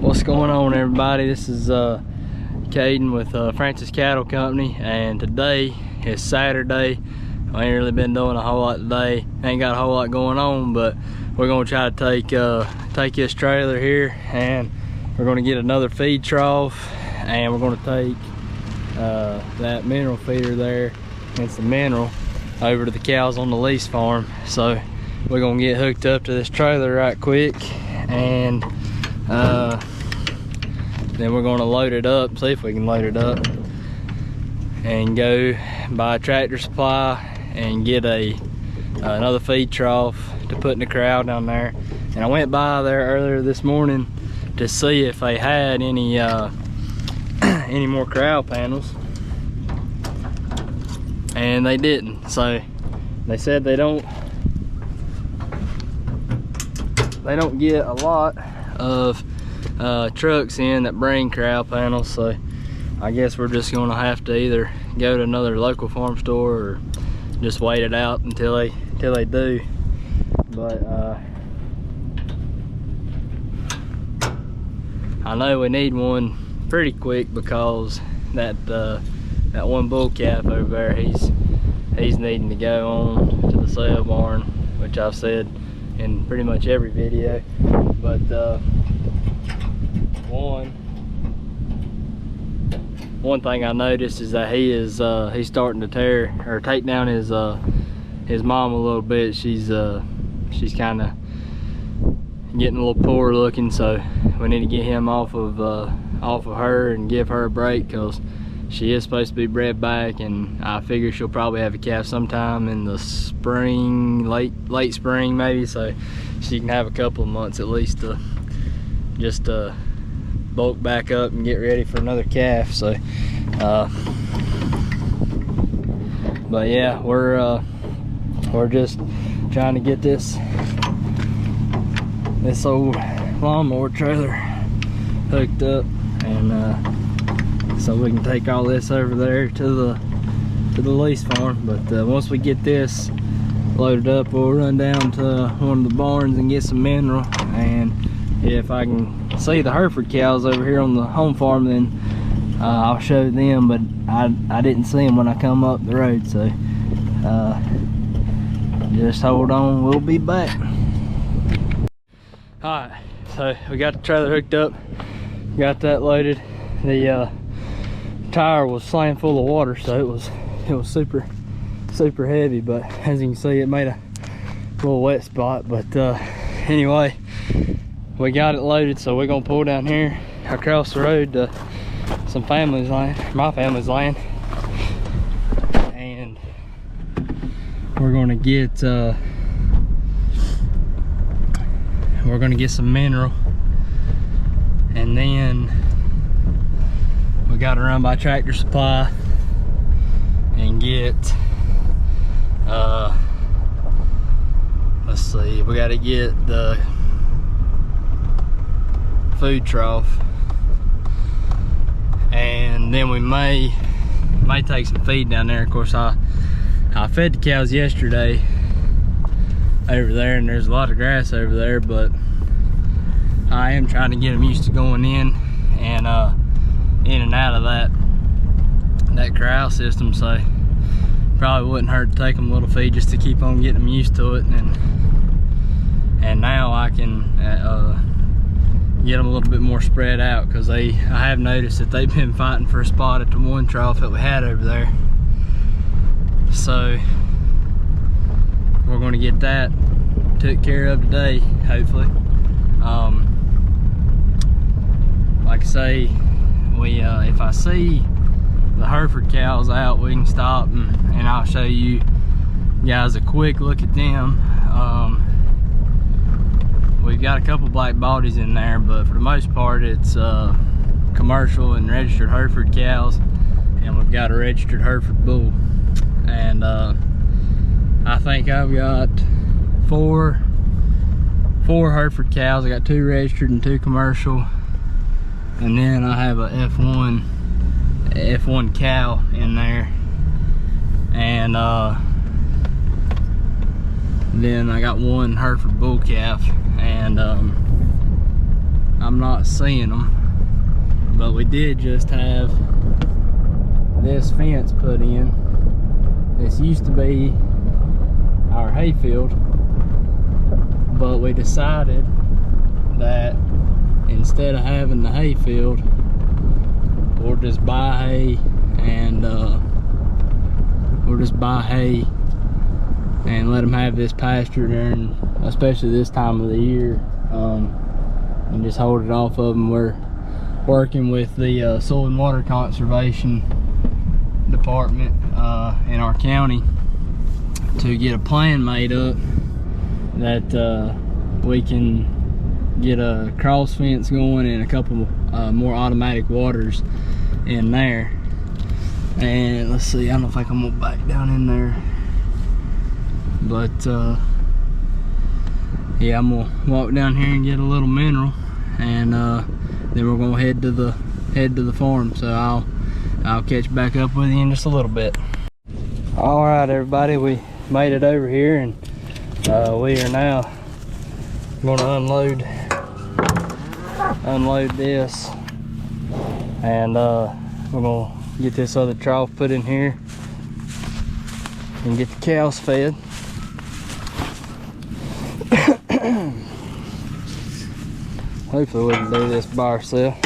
What's going on, everybody? This is Caden with Francis Cattle Company, and today is Saturday. I ain't really been doing a whole lot today. Ain't got a whole lot going on, but we're gonna try to take this trailer here, and we're gonna get another feed trough, and we're gonna take that mineral feeder there and some mineral over to the cows on the lease farm. So we're gonna get hooked up to this trailer right quick, and then we're gonna load it up, see if we can load it up, and go buy a Tractor Supply and get another feed trough to put in the corral down there. And I went by there earlier this morning to see if they had any any more corral panels, and they didn't. So they said they don't get a lot of trucks in that bring corral panels. So I guess we're just gonna have to either go to another local farm store or just wait it out until they do. But I know we need one pretty quick, because that one bull calf over there, he's needing to go on to the sale barn, which I've said in pretty much every video. But one thing I noticed is that he's starting to take down his mom a little bit. She's kind of getting a little poor looking, so we need to get him off of her and give her a break, because she is supposed to be bred back, and I figure she'll probably have a calf sometime in the spring, late spring maybe, so she can have a couple of months at least to just bulk back up and get ready for another calf. So but yeah, we're just trying to get this old lawnmower trailer hooked up, and so we can take all this over there to the lease farm. But once we get this loaded up, we'll run down to one of the barns and get some mineral. And if I can see the Hereford cows over here on the home farm, then I'll show them, but I didn't see them when I come up the road. So just hold on, we'll be back. Alright, so we got the trailer hooked up, got that loaded. The tire was slam full of water, so it was super heavy, but as you can see, it made a little wet spot. But anyway, we got it loaded, so we're gonna pull down here across the road to some family's land, my family's land, and we're gonna get some mineral, and then we got to run by Tractor Supply and get let's see, we got to get the food trough, and then we may take some feed down there. Of course, I fed the cows yesterday over there, and there's a lot of grass over there, but I am trying to get them used to going in and out of that corral system. So probably wouldn't hurt to take them a little feed just to keep on getting them used to it, and now I can get them a little bit more spread out, because I have noticed that they've been fighting for a spot at the one trough that we had over there. So we're going to get that took care of today, hopefully. Like I say, if I see the Hereford cows out, we can stop and I'll show you guys a quick look at them. We've got a couple black bodies in there, but for the most part it's commercial and registered Hereford cows, and we've got a registered Hereford bull. And I think I've got four Hereford cows. I got 2 registered and 2 commercial, and then I have a F1 cow in there, and then I got 1 Hereford bull calf, and I'm not seeing them. But we did just have this fence put in. This used to be our hayfield, but we decided that instead of having the hayfield, we'll just buy hay and let them have this pasture during, especially this time of the year, and just hold it off of them. We're working with the Soil and Water Conservation Department in our county to get a plan made up that we can get a cross fence going and a couple more automatic waters in there. And let's see, I don't think I'm gonna back down in there, but yeah, I'm gonna walk down here and get a little mineral, and then we're gonna head to the farm. So I'll catch back up with you in just a little bit. All right, everybody, we made it over here, and we are now gonna unload this, and we're gonna get this other trough put in here and get the cows fed. Hopefully we can do this by ourselves.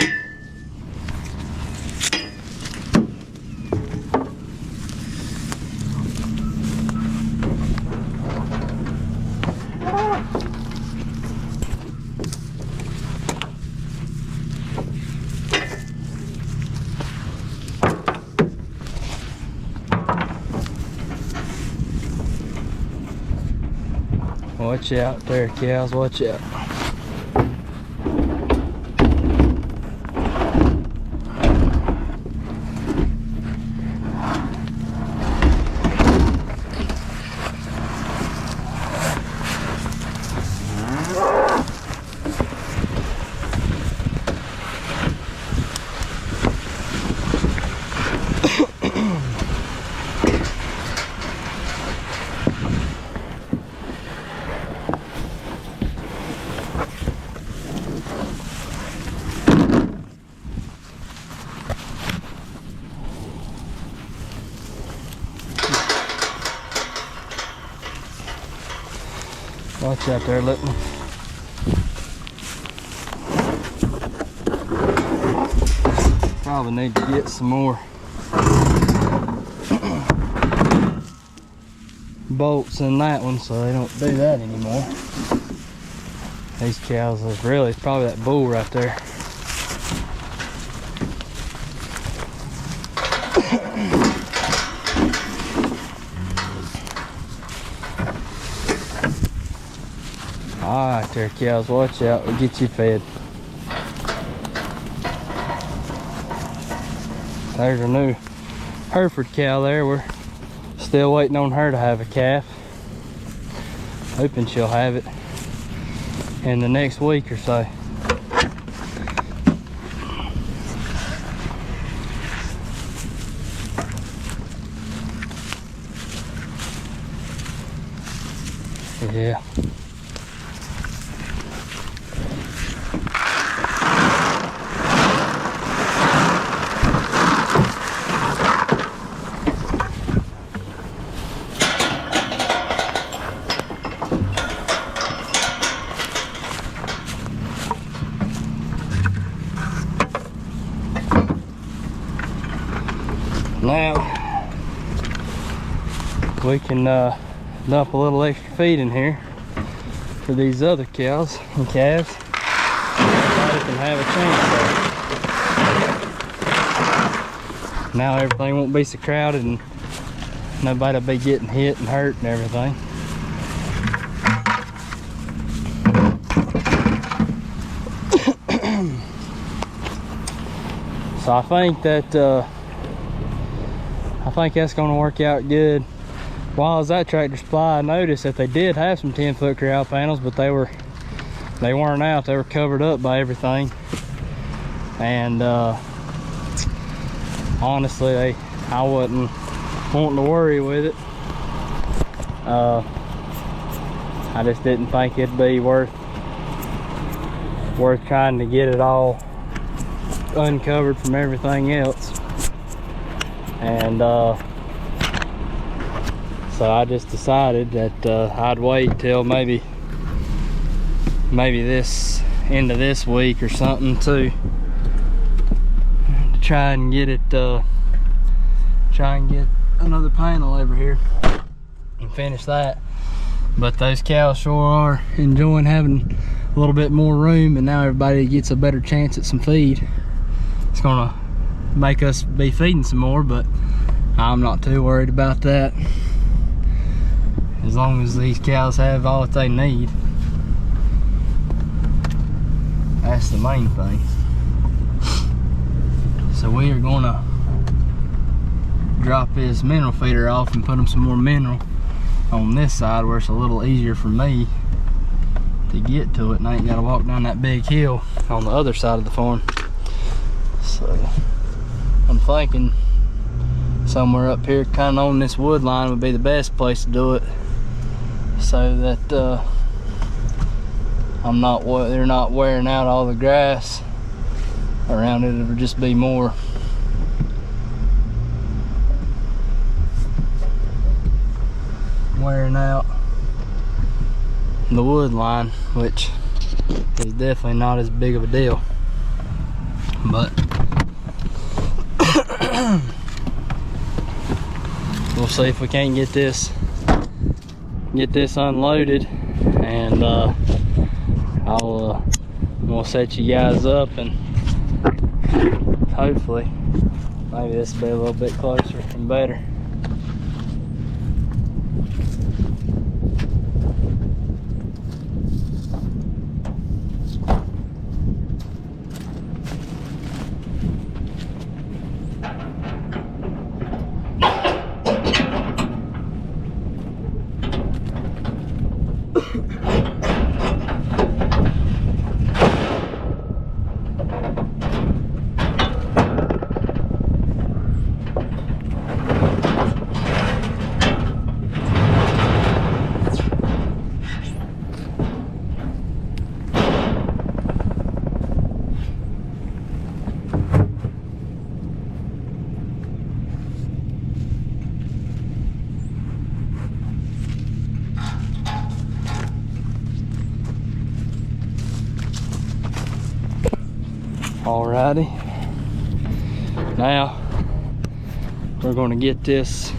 Watch out there, cows, watch out. Watch out there, look. Probably need to get some more bolts in that one so they don't do that anymore. These cows is really, it's probably that bull right there. Alright there, cows, watch out, we'll get you fed. There's a new Hereford cow there. We're still waiting on her to have a calf. Hoping she'll have it in the next week or so. Yeah. Now we can dump a little extra feed in here for these other cows and calves. Everybody can have a chance. Now everything won't be so crowded and nobody will be getting hit and hurt and everything. So I think that's going to work out good. While I was at Tractor Supply, I noticed that they did have some 10-foot corral panels, but they weren't out. They were covered up by everything. And honestly, I wasn't wanting to worry with it. I just didn't think it'd be worth worth trying to get it all uncovered from everything else. And so I just decided that I'd wait till maybe this end of this week or something to try and get it try and get another panel over here and finish that. But those cows sure are enjoying having a little bit more room, and now everybody gets a better chance at some feed. It's gonna make us be feeding some more, but I'm not too worried about that, as long as these cows have all that they need. That's the main thing. So we are gonna drop this mineral feeder off and put them some more mineral on this side, where it's a little easier for me to get to it, and I ain't gotta walk down that big hill on the other side of the farm. So I'm thinking somewhere up here kind of on this wood line would be the best place to do it, so that they're not wearing out all the grass around it. It'll just be more wearing out the wood line, which is definitely not as big of a deal. But we'll see if we can't get this unloaded, and we'll set you guys up, and hopefully maybe this will be a little bit closer and better. Alrighty, now we're going to get this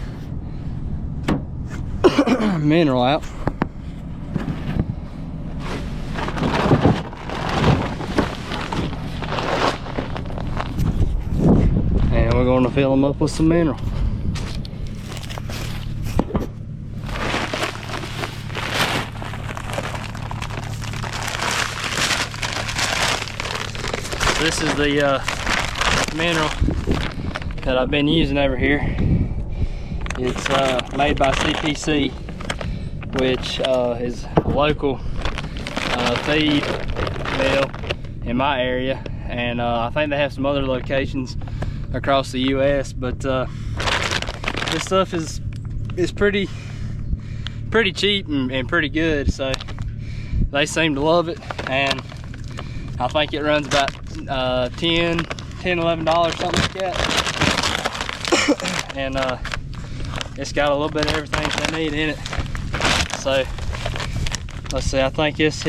mineral out. And we're going to fill them up with some mineral. This is the mineral that I've been using over here. It's made by CPC, which is a local feed mill in my area, and I think they have some other locations across the US, but this stuff is pretty cheap and pretty good, so they seem to love it. And I think it runs about $10, $11, something like that. And it's got a little bit of everything they need in it. So let's see, I think this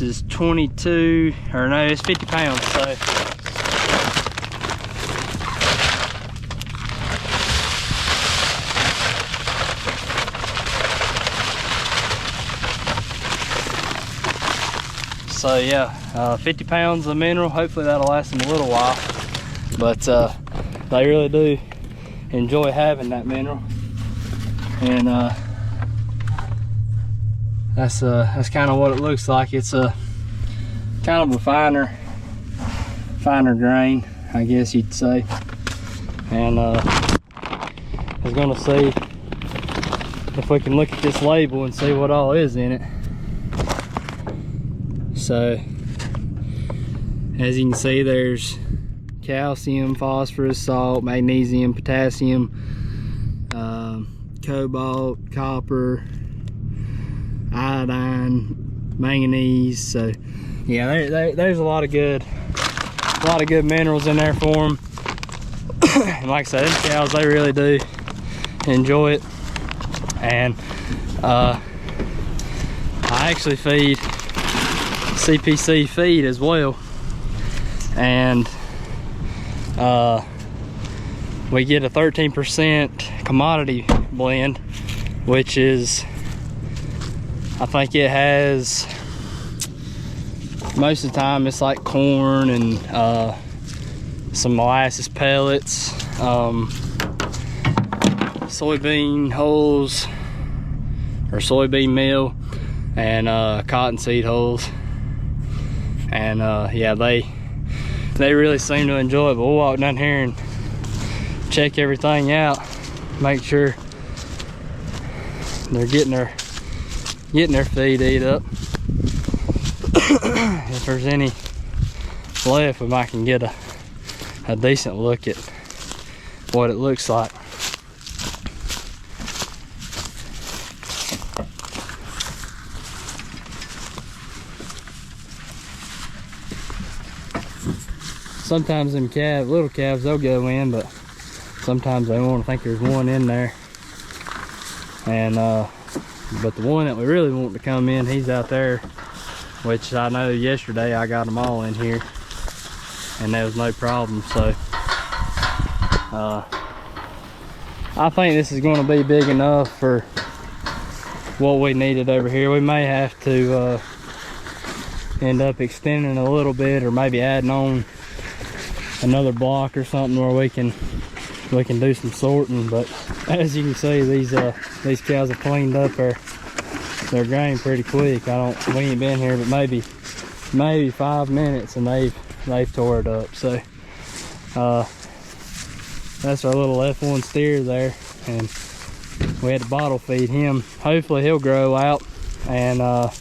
is 22, or no, it's 50 pounds. So yeah, 50 pounds of mineral. Hopefully that'll last them a little while, but they really do enjoy having that mineral, and that's kind of what it looks like. It's a kind of a finer grain, I guess you'd say. And I was gonna see if we can look at this label and see what all is in it. So as you can see, there's calcium, phosphorus, salt, magnesium, potassium, cobalt, copper, iodine, manganese. So yeah, there's a lot of good minerals in there for them. And like I said, them cows, they really do enjoy it. And I actually feed CPC feed as well, and we get a 13% commodity blend, which is, I think it has, most of the time it's like corn and some molasses pellets, soybean hulls or soybean meal, and cottonseed hulls. And yeah, they really seem to enjoy it. But we'll walk down here and check everything out, make sure they're getting their feed eat up. If there's any left, we might can get a decent look at what it looks like. Sometimes them little calves, they'll go in, but sometimes they won't. I think there's one in there. And but the one that we really want to come in, he's out there, which I know yesterday I got them all in here and there was no problem. So I think this is going to be big enough for what we needed over here. We may have to end up extending a little bit, or maybe adding on another block or something where we can do some sorting. But as you can see, these cows have cleaned up their grain pretty quick. We ain't been here but maybe 5 minutes and they've tore it up. So that's our little F1 steer there, and we had to bottle feed him. Hopefully he'll grow out, and I'm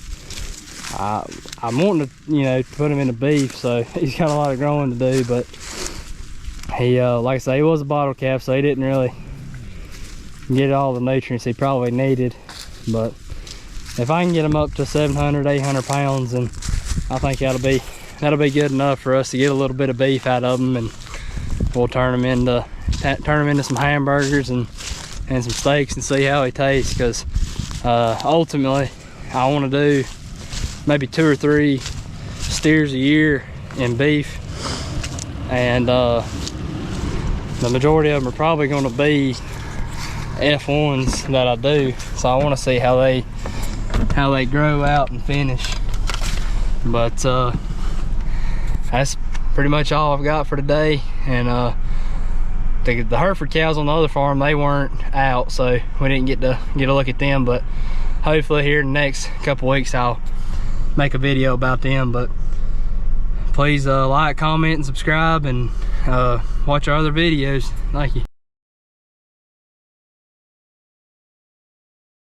wanting to put him in the beef, so he's got a lot of growing to do. But he like I say, he was a bottle calf, so he didn't really get all the nutrients he probably needed. But if I can get him up to 700-800 pounds, and I think that'll be good enough for us to get a little bit of beef out of him, and we'll turn him into some hamburgers and some steaks and see how he tastes. Because ultimately I want to do maybe 2 or 3 steers a year in beef, and the majority of them are probably going to be F1s that I do. So I want to see how they grow out and finish. But that's pretty much all I've got for today. And the Hereford cows on the other farm, they weren't out, so we didn't get a look at them. But hopefully here in the next couple weeks I'll make a video about them. But please like, comment, and subscribe, and watch our other videos. Thank you.